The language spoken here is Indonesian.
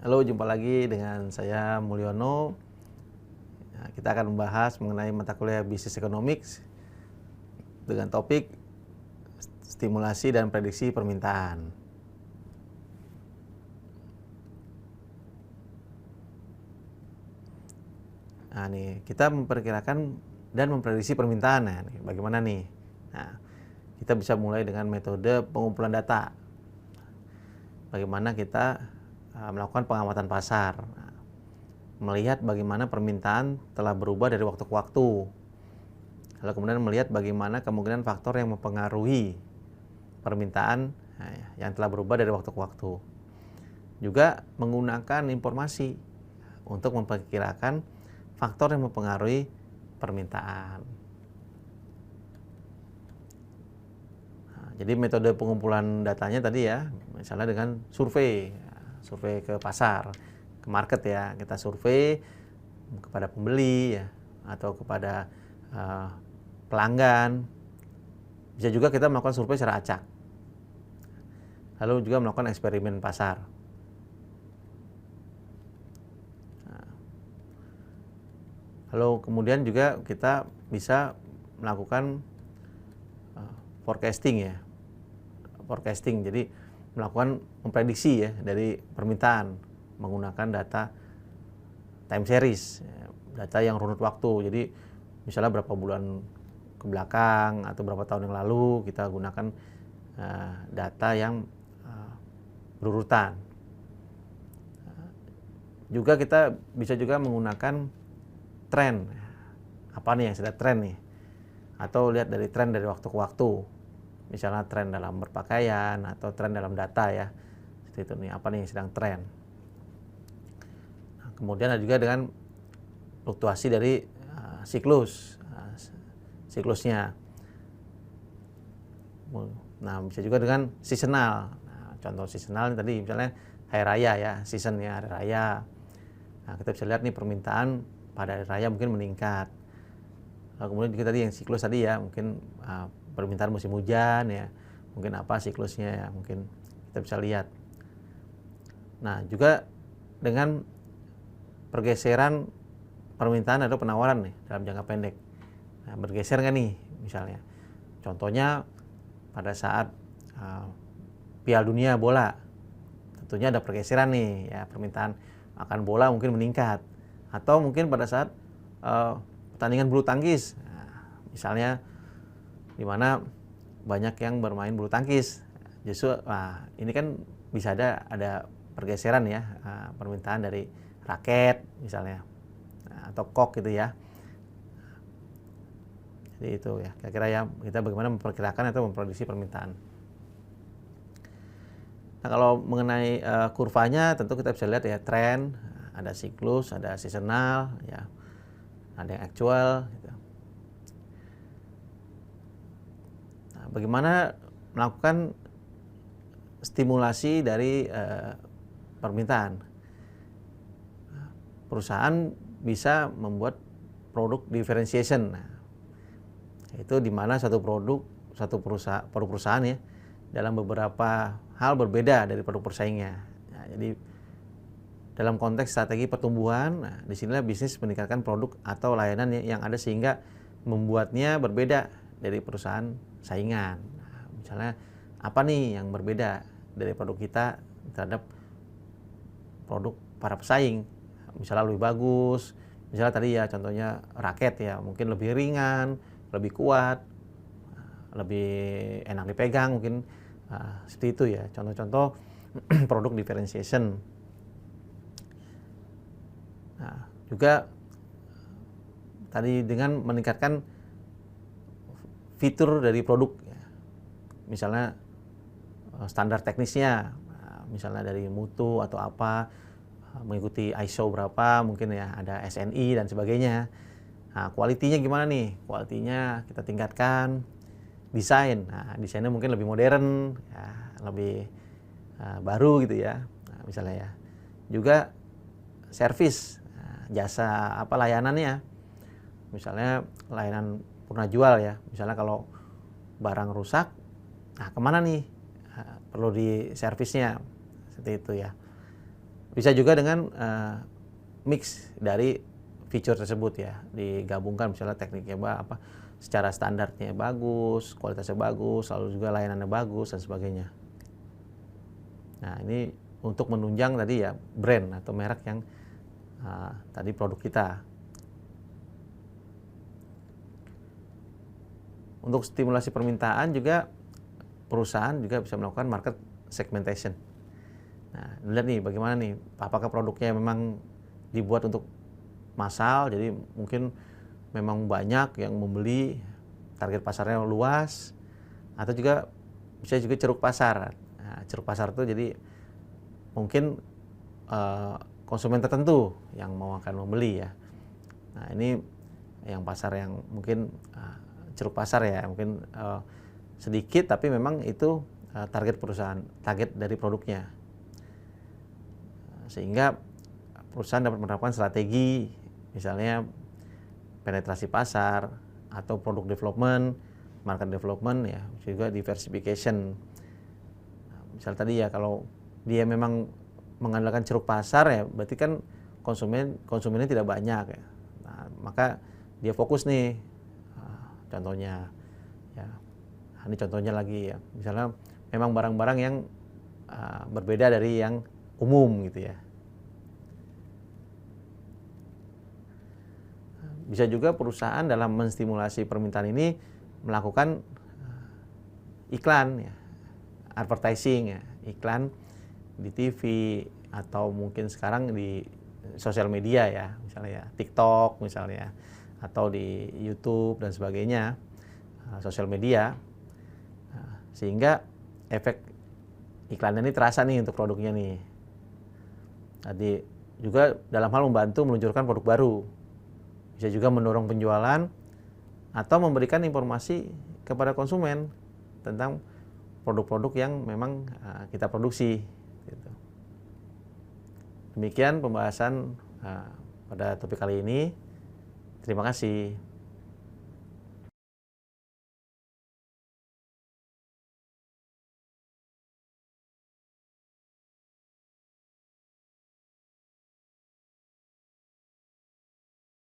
Halo, jumpa lagi dengan saya Mulyono. Nah, kita akan membahas mengenai mata kuliah Business Economics dengan topik stimulasi dan prediksi permintaan. Nah, nih kita memperkirakan dan memprediksi permintaan. Nah, bagaimana nih? Nah, kita bisa mulai dengan metode pengumpulan data. Bagaimana kita melakukan pengamatan pasar, melihat bagaimana permintaan telah berubah dari waktu ke waktu, lalu kemudian melihat bagaimana kemungkinan faktor yang mempengaruhi permintaan yang telah berubah dari waktu ke waktu. Juga menggunakan informasi untuk memperkirakan faktor yang mempengaruhi permintaan. Jadi metode pengumpulan datanya tadi ya, misalnya dengan survei ke pasar, ke market ya, kita survei kepada pembeli ya, atau kepada pelanggan. Bisa juga kita melakukan survei secara acak. Lalu juga melakukan eksperimen pasar. Lalu kemudian juga kita bisa melakukan forecasting ya. Forecasting, jadi melakukan memprediksi ya dari permintaan menggunakan data time series, data yang runut waktu. Jadi misalnya berapa bulan ke belakang atau berapa tahun yang lalu kita gunakan data yang berurutan. Juga kita bisa juga menggunakan tren. Apa nih yang sudah tren nih? Atau lihat dari tren dari waktu ke waktu. Misalnya tren dalam berpakaian atau tren dalam data ya. Seperti itu nih, apa nih yang sedang tren. Nah, kemudian ada juga dengan fluktuasi dari siklusnya. Nah, bisa juga dengan seasonal. Nah, contoh seasonal ini tadi misalnya hari raya ya, seasonnya hari raya. Nah, kita bisa lihat nih permintaan pada hari raya mungkin meningkat. Nah, kemudian juga tadi yang siklus tadi ya, mungkin permintaan musim hujan ya, mungkin apa siklusnya ya, mungkin kita bisa lihat. Nah, juga dengan pergeseran permintaan atau penawaran nih dalam jangka pendek. Nah, bergeser nggak nih misalnya? Contohnya pada saat Piala Dunia bola, tentunya ada pergeseran nih ya, permintaan akan bola mungkin meningkat. Atau mungkin pada saat pertandingan bulu tangkis, nah, misalnya di mana banyak yang bermain bulu tangkis, justru ini kan bisa ada pergeseran ya, permintaan dari raket misalnya, atau kok gitu ya. Jadi itu ya kira-kira ya, kita bagaimana memperkirakan atau memprediksi permintaan. Nah, kalau mengenai kurvanya tentu kita bisa lihat ya, tren, ada siklus, ada seasonal ya, ada yang actual gitu. Bagaimana melakukan stimulasi dari permintaan? Perusahaan bisa membuat produk differentiation. Nah, itu di mana satu perusahaan ya dalam beberapa hal berbeda dari produk persaingnya. Nah, jadi dalam konteks strategi pertumbuhan, nah, disinilah bisnis meningkatkan produk atau layanan yang ada sehingga membuatnya berbeda dari perusahaan saingan. Nah, misalnya apa nih yang berbeda dari produk kita terhadap produk para pesaing? Misalnya lebih bagus, misalnya tadi ya contohnya raket ya, mungkin lebih ringan, lebih kuat, lebih enak dipegang mungkin, seperti itu ya contoh-contoh produk differentiation. Nah, juga tadi dengan meningkatkan fitur dari produk ya. Misalnya standar teknisnya, misalnya dari mutu atau apa, mengikuti ISO berapa, mungkin ya ada SNI dan sebagainya. Nah, kualitinya gimana nih? Kualitinya kita tingkatkan. Desain, nah desainnya mungkin lebih modern ya, lebih baru gitu ya, nah, misalnya ya. Juga servis, jasa apa layanannya, misalnya layanan purna jual ya, misalnya kalau barang rusak, nah kemana nih perlu di servisnya, seperti itu ya. Bisa juga dengan mix dari fitur tersebut ya, digabungkan misalnya tekniknya apa secara standarnya bagus, kualitasnya bagus, lalu juga layanannya bagus dan sebagainya. Nah, ini untuk menunjang tadi ya brand atau merek yang tadi produk kita. Untuk stimulasi permintaan juga perusahaan juga bisa melakukan market segmentation. Nah, lihat nih bagaimana nih, apakah produknya memang dibuat untuk massal, jadi mungkin memang banyak yang membeli, target pasarnya luas, atau juga bisa juga ceruk pasar. Nah, ceruk pasar itu jadi mungkin konsumen tertentu yang mau akan membeli ya. Nah, ini yang pasar yang mungkin ceruk pasar ya, mungkin sedikit tapi memang itu target perusahaan, target dari produknya. Sehingga perusahaan dapat menerapkan strategi, misalnya penetrasi pasar atau produk development, market development ya, juga diversification. Misal tadi ya kalau dia memang mengandalkan ceruk pasar ya, berarti kan konsumennya tidak banyak ya. Nah, maka dia fokus nih, contohnya ya. Ini contohnya lagi ya, misalnya memang barang-barang yang berbeda dari yang umum gitu ya. Bisa juga perusahaan dalam menstimulasi permintaan ini melakukan iklan ya, advertising ya, iklan di TV atau mungkin sekarang di sosial media ya, misalnya ya TikTok misalnya, atau di YouTube dan sebagainya, sosial media, sehingga efek iklannya ini terasa nih untuk produknya nih. Jadi juga dalam hal membantu meluncurkan produk baru, bisa juga mendorong penjualan atau memberikan informasi kepada konsumen tentang produk-produk yang memang kita produksi. Gitu. Demikian pembahasan pada topik kali ini. Terima kasih.